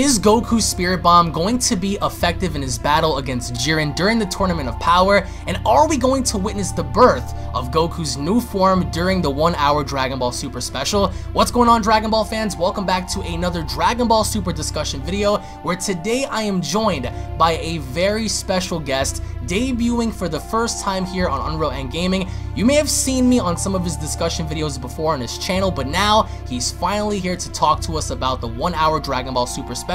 Is Goku's Spirit Bomb going to be effective in his battle against Jiren during the Tournament of Power? And are we going to witness the birth of Goku's new form during the 1 hour Dragon Ball Super special? What's going on, Dragon Ball fans? Welcome back to another Dragon Ball Super discussion video, where today I am joined by a very special guest debuting for the first time here on UnrealEntGaming. You may have seen me on some of his discussion videos before on his channel, but now he's finally here to talk to us about the 1 hour Dragon Ball Super special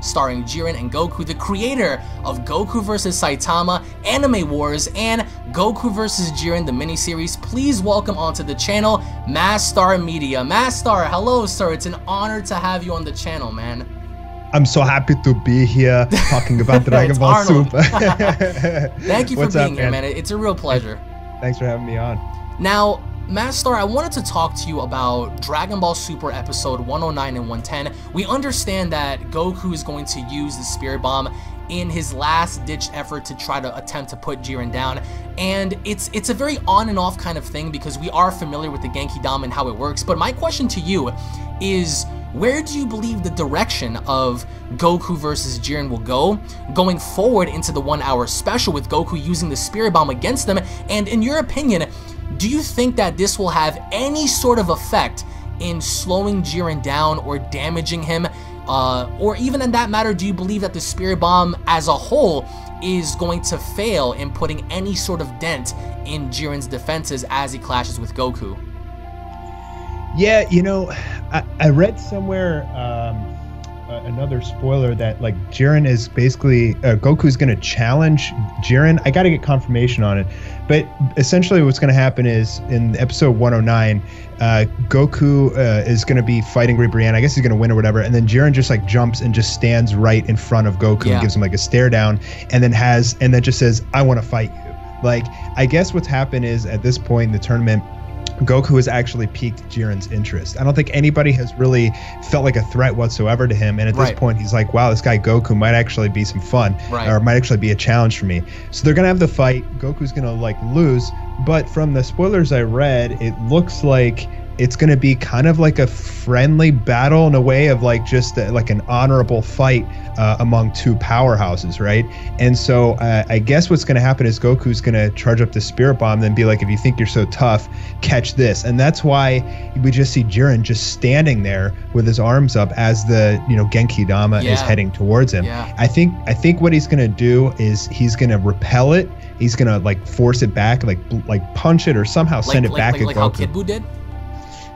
starring Jiren and Goku, the creator of Goku vs. Saitama, Anime Wars, and Goku vs. Jiren, the miniseries. Please welcome onto the channel, MastarMedia. Mastar, hello sir, it's an honor to have you on the channel, man. I'm so happy to be here talking about Dragon Ball Super. Thank you for being here, man. It's a real pleasure. Thanks for having me on. Now, Mastar, I wanted to talk to you about Dragon Ball Super episode 109 and 110. We understand that Goku is going to use the Spirit Bomb in his last-ditch effort to try to attempt to put Jiren down, and it's a very on and off kind of thing because we are familiar with the Genki Dama and how it works. But my question to you is, where do you believe the direction of Goku versus Jiren will go going forward into the 1 hour special with Goku using the Spirit Bomb against them? And in your opinion, do you think that this will have any sort of effect in slowing Jiren down or damaging him? Or even in that matter, do you believe that the Spirit Bomb as a whole is going to fail in putting any sort of dent in Jiren's defenses as he clashes with Goku? Yeah, you know, I read somewhere another spoiler that like Jiren is basically Goku's going to challenge Jiren. I got to get confirmation on it, but essentially what's going to happen is in episode 109, Goku is going to be fighting Brienne. I guess he's going to win or whatever, and then Jiren just like jumps and just stands right in front of Goku and gives him like a stare down, and then just says, "I want to fight you." Like, I guess what's happened is at this point in the tournament, Goku has actually piqued Jiren's interest. I don't think anybody has really felt like a threat whatsoever to him. And at this point, he's like, wow, this guy Goku might actually be some fun, or might actually be a challenge for me. So they're going to have the fight. Goku's going to like lose. But from the spoilers I read, it looks like it's going to be kind of like a friendly battle in a way of like just like an honorable fight among two powerhouses, right? And so I guess what's going to happen is Goku's going to charge up the Spirit Bomb and then be like, if you think you're so tough, catch this. And that's why we just see Jiren just standing there with his arms up as the Genki Dama is heading towards him. I think what he's going to do is he's going to repel it. He's going to like force it back, like punch it or somehow send it back at Goku. Like how Kid Buu did?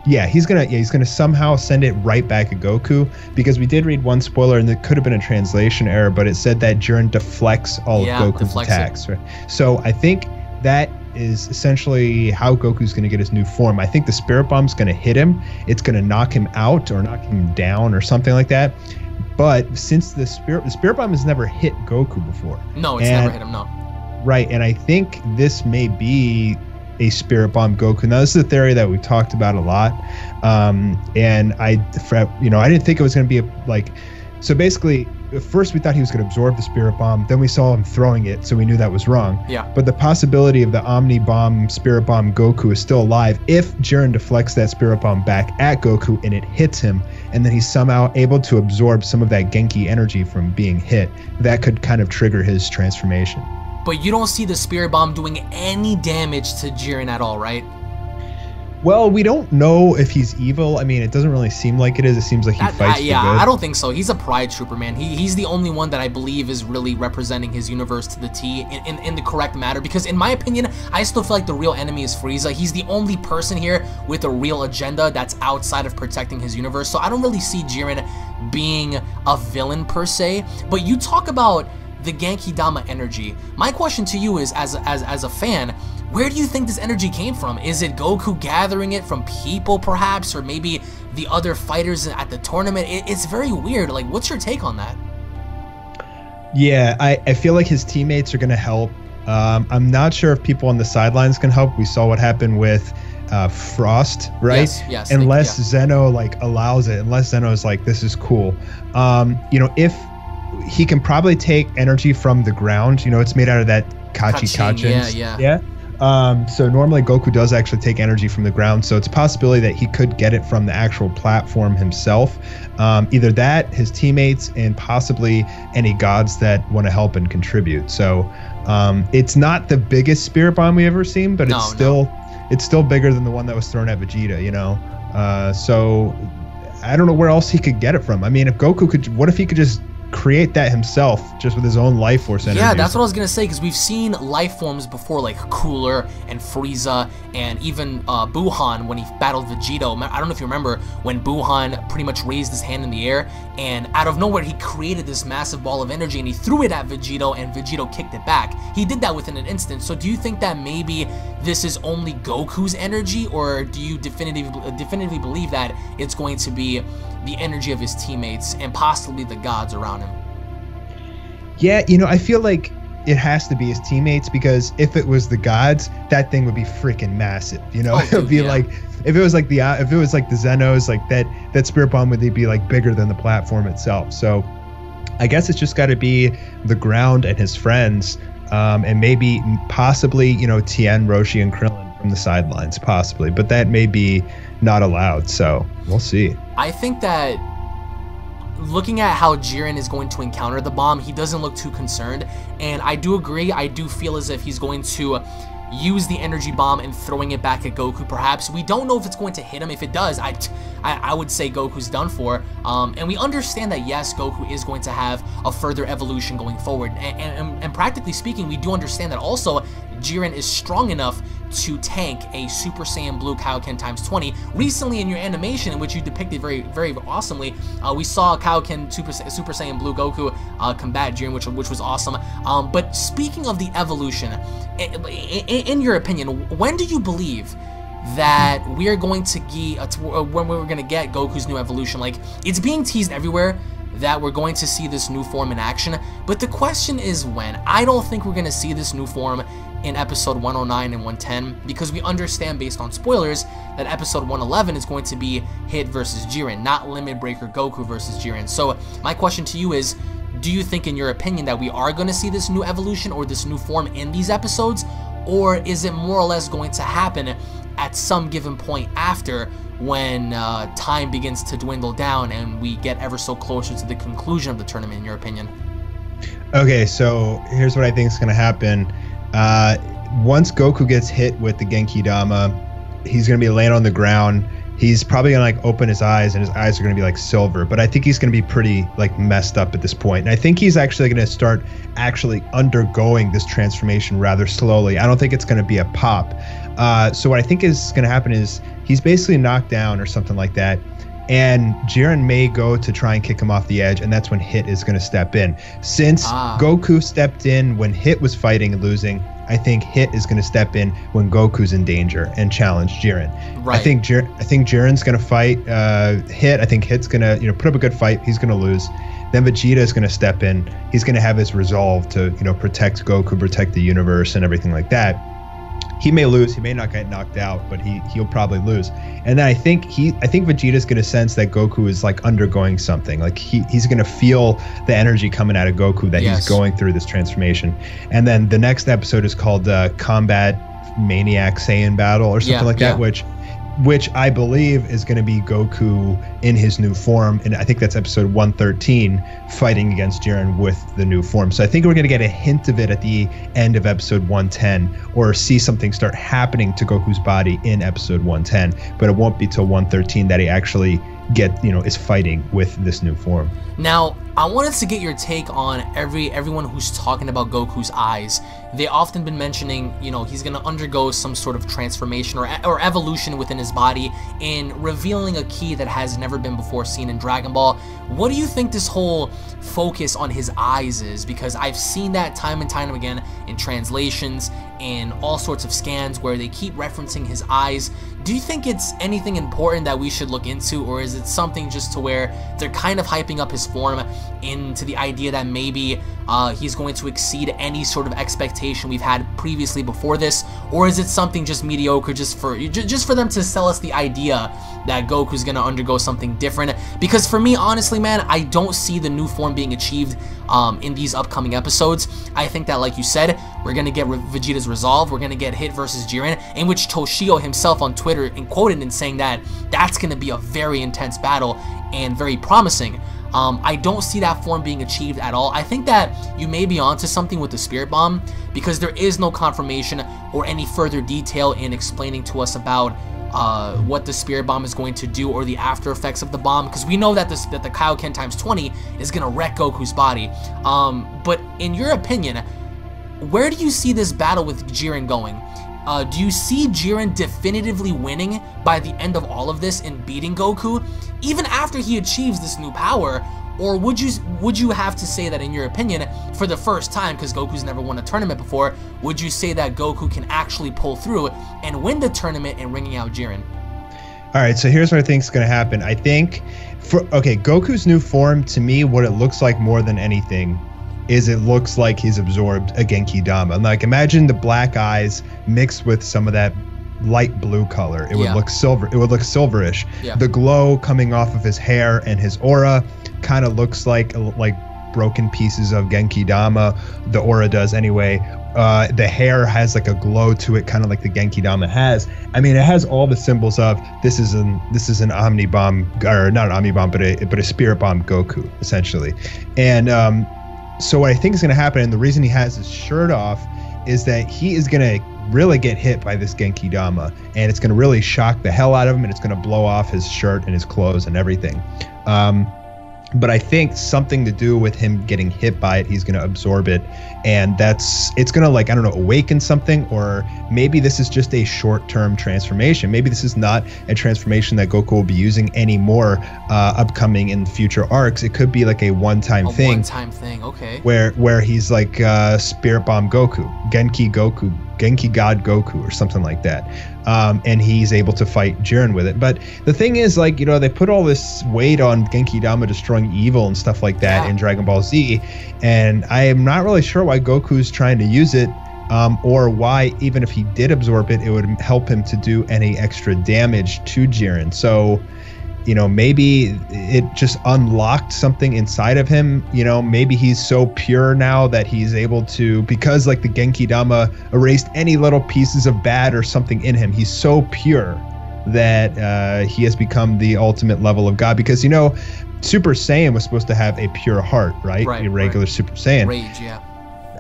Yeah, he's gonna somehow send it right back at Goku, because we did read one spoiler and it could have been a translation error, but it said that Jiren deflects all of Goku's attacks. Right? So I think that is essentially how Goku's gonna get his new form. I think the Spirit Bomb's gonna hit him. It's gonna knock him out or knock him down or something like that. But since the Spirit Bomb has never hit Goku before. No, it's never hit him. No. Right, and I think this may be a Spirit Bomb Goku. Now, this is a theory that we talked about a lot, and I didn't think it was going to be so basically, at first we thought he was going to absorb the Spirit Bomb, then we saw him throwing it, so we knew that was wrong. Yeah. But the possibility of the Omni Bomb Spirit Bomb Goku is still alive if Jiren deflects that Spirit Bomb back at Goku and it hits him, and then he's somehow able to absorb some of that Genki energy from being hit. That could kind of trigger his transformation. But you don't see the Spirit Bomb doing any damage to Jiren at all, right? Well, we don't know if he's evil. I mean, it doesn't really seem like it is. It seems like he fights for good. I don't think so. He's a pride trooper, man. He's the only one that I believe is really representing his universe to the T in the correct manner. Because in my opinion, I still feel like the real enemy is Frieza. He's the only person here with a real agenda that's outside of protecting his universe. So I don't really see Jiren being a villain per se. But you talk about the Genki Dama energy. My question to you is, as a fan, where do you think this energy came from? Is it Goku gathering it from people perhaps, or maybe the other fighters at the tournament? It's very weird. Like, what's your take on that? Yeah, I feel like his teammates are going to help. I'm not sure if people on the sidelines can help. We saw what happened with Frost, right? Yes. Unless Zeno like allows it, unless Zeno is like, this is cool. If he can probably take energy from the ground, it's made out of that Kachi Kachins. Yeah. So normally Goku does actually take energy from the ground, so it's a possibility that he could get it from the actual platform himself. Either that, his teammates, and possibly any gods that want to help and contribute. So it's not the biggest spirit bomb we've ever seen, but it's still bigger than the one that was thrown at Vegeta, you know? So I don't know where else he could get it from. I mean, if Goku could, what if he could just create that himself just with his own life force energy? Yeah, that's what I was gonna say, because we've seen life forms before, like Cooler and Frieza, and even Buhan when he battled Vegito. I don't know if you remember when Buhan pretty much raised his hand in the air, and out of nowhere he created this massive ball of energy and he threw it at Vegito, and Vegito kicked it back. He did that within an instant. So do you think that maybe this is only Goku's energy, or do you definitively believe that it's going to be the energy of his teammates and possibly the gods around him? Yeah, you know, I feel like it has to be his teammates, because if it was the gods, that thing would be freaking massive. You know, it would be like, if it was like the Zenos, like that spirit bomb would be like bigger than the platform itself. So I guess it's just got to be the ground and his friends, and maybe possibly, you know, Tien, Roshi, and Krillin from the sidelines, possibly, but that may be not allowed. So we'll see. I think that looking at how Jiren is going to encounter the bomb, he doesn't look too concerned, and I do agree. I do feel as if he's going to use the energy bomb and throwing it back at Goku. Perhaps we don't know if it's going to hit him. If it does, I would say Goku's done for. And we understand that yes, Goku is going to have a further evolution going forward, and practically speaking, we do understand that also Jiren is strong enough to tank a Super Saiyan Blue Kaioken times 20. Recently in your animation, in which you depicted very awesomely, we saw Kaioken Super Saiyan Blue Goku combat Jiren, which was awesome. But speaking of the evolution, in your opinion, when do you believe that we are going to get when we're going to get Goku's new evolution? Like, it's being teased everywhere that we're going to see this new form in action, but the question is when. I don't think we're going to see this new form in episode 109 and 110, because we understand based on spoilers that episode 111 is going to be Hit versus Jiren, not Limit Breaker Goku versus Jiren. So my question to you is, do you think, in your opinion, that we are going to see this new evolution or this new form in these episodes, or is it more or less going to happen at some given point after, when time begins to dwindle down and we get ever so closer to the conclusion of the tournament, in your opinion? Okay, so here's what I think is going to happen. Once Goku gets hit with the Genki Dama, he's going to be laying on the ground. He's probably going to like open his eyes, and his eyes are going to be like silver, but I think he's going to be pretty like messed up at this point. And I think he's actually going to start undergoing this transformation rather slowly. I don't think it's going to be a pop. So what I think is going to happen is he's basically knocked down or something like that, and Jiren may go to try and kick him off the edge, and that's when Hit is going to step in. Since Goku stepped in when Hit was fighting and losing, I think Hit is going to step in when Goku's in danger and challenge Jiren. Right. I think Jiren's going to fight Hit. I think Hit's going to put up a good fight. He's going to lose. Then Vegeta is going to step in. He's going to have his resolve to protect Goku, protect the universe, and everything like that. He may lose. He may not get knocked out, but he'll probably lose. And then I think Vegeta's going to sense that Goku is like undergoing something. Like he's going to feel the energy coming out of Goku that he's going through this transformation. And then the next episode is called Combat Maniac Saiyan Battle or something like that, which I believe is going to be Goku in his new form, and I think that's episode 113, fighting against Jiren with the new form. So I think we're going to get a hint of it at the end of episode 110, or see something start happening to Goku's body in episode 110, but it won't be till 113 that he actually is fighting with this new form. Now, I wanted to get your take on everyone who's talking about Goku's eyes. They often been mentioning, he's going to undergo some sort of transformation or evolution within his body in revealing a ki that has never been before seen in Dragon Ball. What do you think this whole focus on his eyes is? Because I've seen that time and time again in translations and all sorts of scans where they keep referencing his eyes. Do you think it's anything important that we should look into, or is it something just to where they're kind of hyping up his form into the idea that maybe he's going to exceed any sort of expectation we've had previously before this, or is it something just mediocre just for them to sell us the idea that Goku's gonna undergo something different? Because for me, honestly, man, I don't see the new form being achieved in these upcoming episodes. I think that, like you said, we're gonna get Vegeta's resolve, we're gonna get Hit versus Jiren, in which Toshio himself on Twitter quoted in saying that that's gonna be a very intense battle and very promising. I don't see that form being achieved at all. I think that you may be onto something with the Spirit Bomb, because there is no confirmation or any further detail in explaining to us about what the Spirit Bomb is going to do or the after effects of the bomb, because we know that the Kaioken times 20 is going to wreck Goku's body. But in your opinion, where do you see this battle with Jiren going? Do you see Jiren definitively winning by the end of all of this and beating Goku, even after he achieves this new power? Or would you have to say that, in your opinion, for the first time, because Goku's never won a tournament before, would you say that Goku can actually pull through and win the tournament and ringing out Jiren? All right, so here's what I think is going to happen. I think, Goku's new form, to me, what it looks like more than anything is it looks like he's absorbed a Genki Dama. Like, imagine the black eyes mixed with some of that light blue color. It would look silver. It would look silverish. Yeah. The glow coming off of his hair and his aura kind of looks like broken pieces of Genki Dama. The aura does anyway. The hair has like a glow to it, kind of like the Genki Dama has. I mean, it has all the symbols of this is an Omni Bomb, or not an Omni Bomb, but a Spirit Bomb Goku, essentially. And so what I think is going to happen, and the reason he has his shirt off, is that he is going to really get hit by this Genki Dama, and it's going to really shock the hell out of him, and it's going to blow off his shirt and his clothes and everything. But I think something to do with him getting hit by it, he's going to absorb it, and it's going to, like, I don't know, awaken something, or maybe this is just a short-term transformation. Maybe this is not a transformation that Goku will be using anymore upcoming in future arcs. It could be like a one-time thing. A one-time thing, okay. Where he's like Spirit Bomb Goku, Genki God Goku, or something like that. And he's able to fight Jiren with it. But the thing is, like, you know, they put all this weight on Genki Dama destroying evil and stuff like that in Dragon Ball Z, and I am not really sure why Goku's trying to use it, or why, even if he did absorb it, it would help him to do any extra damage to Jiren. So, you know, maybe it just unlocked something inside of him. You know, maybe he's so pure now that he's able to, because like the Genki Dama erased any little pieces of bad or something in him, he's so pure that he has become the ultimate level of God. Because, you know, Super Saiyan was supposed to have a pure heart, right? A regular Super Saiyan. Rage, yeah.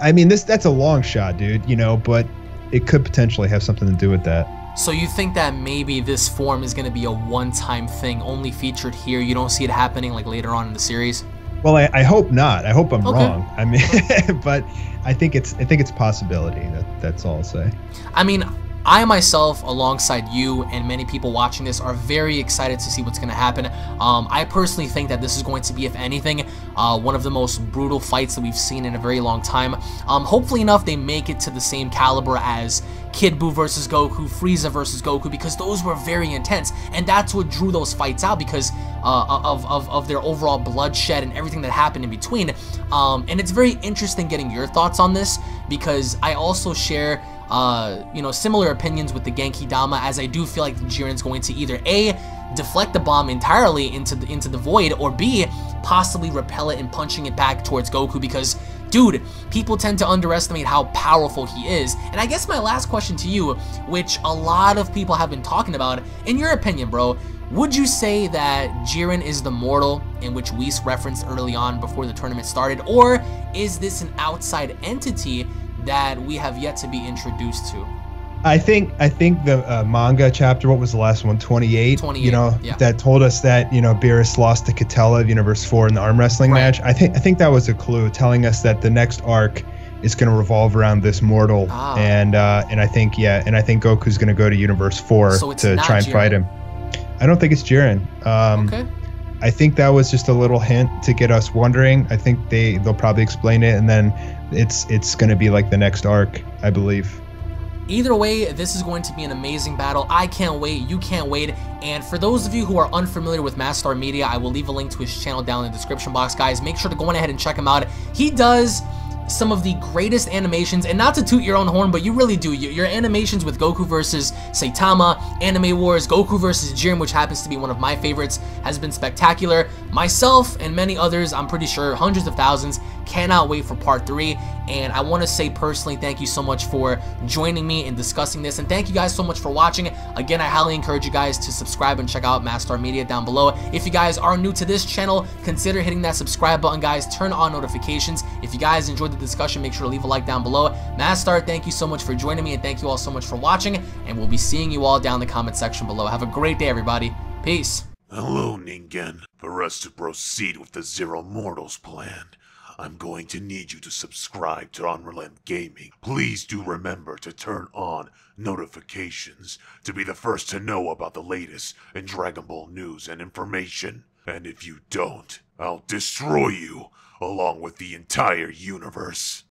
I mean, that's a long shot, dude, you know, but it could potentially have something to do with that. So you think that maybe this form is going to be a one-time thing, only featured here? You don't see it happening like later on in the series? Well, I hope not. I hope I'm wrong. I mean, but I think it's a possibility. That's all I'll say. I mean, I myself, alongside you and many people watching this, are very excited to see what's going to happen. I personally think that this is going to be, if anything, one of the most brutal fights that we've seen in a very long time. Hopefully enough, they make it to the same caliber as Kid Buu versus Goku, Frieza versus Goku, because those were very intense, and that's what drew those fights out, because of their overall bloodshed and everything that happened in between. And it's very interesting getting your thoughts on this, because I also share you know, similar opinions with the Genki Dama, as I do feel like Jiren's going to either A, deflect the bomb entirely into the void, or B, possibly repel it and punching it back towards Goku, because, dude, people tend to underestimate how powerful he is. And I guess my last question to you, which a lot of people have been talking about, in your opinion, bro, would you say that Jiren is the mortal in which Whis referenced early on before the tournament started, or is this an outside entity that we have yet to be introduced to? I think the manga chapter, what was the last one, 28, you know, that told us that, you know, Beerus lost to Catella of Universe 4 in the arm wrestling match. I think that was a clue telling us that the next arc is going to revolve around this mortal, and I think Goku's going to go to Universe 4 to try and fight him. I don't think it's Jiren. Okay. I think that was just a little hint to get us wondering. I think they'll probably explain it, and then it's going to be like the next arc, I believe. Either way, this is going to be an amazing battle. I can't wait, you can't wait, and for those of you who are unfamiliar with MastarMedia, I will leave a link to his channel down in the description box, guys. Make sure to go on ahead and check him out. He does some of the greatest animations, and not to toot your own horn, but you really do. Your animations with Goku versus Saitama, Anime Wars, Goku versus Jiren, which happens to be one of my favorites, has been spectacular. Myself and many others, I'm pretty sure hundreds of thousands, cannot wait for part 3, and I want to say personally thank you so much for joining me in discussing this, and thank you guys so much for watching. Again, I highly encourage you guys to subscribe and check out MastarMedia down below. If you guys are new to this channel, consider hitting that subscribe button, guys. Turn on notifications. If you guys enjoyed the discussion, make sure to leave a like down below. Mastar, thank you so much for joining me, and thank you all so much for watching, and we'll be seeing you all down in the comment section below. Have a great day, everybody. Peace. Hello, Ningen. For us to proceed with the Zero Mortals plan, I'm going to need you to subscribe to UnrealEntGaming. Please do remember to turn on notifications to be the first to know about the latest in Dragon Ball news and information. And if you don't, I'll destroy you, along with the entire universe.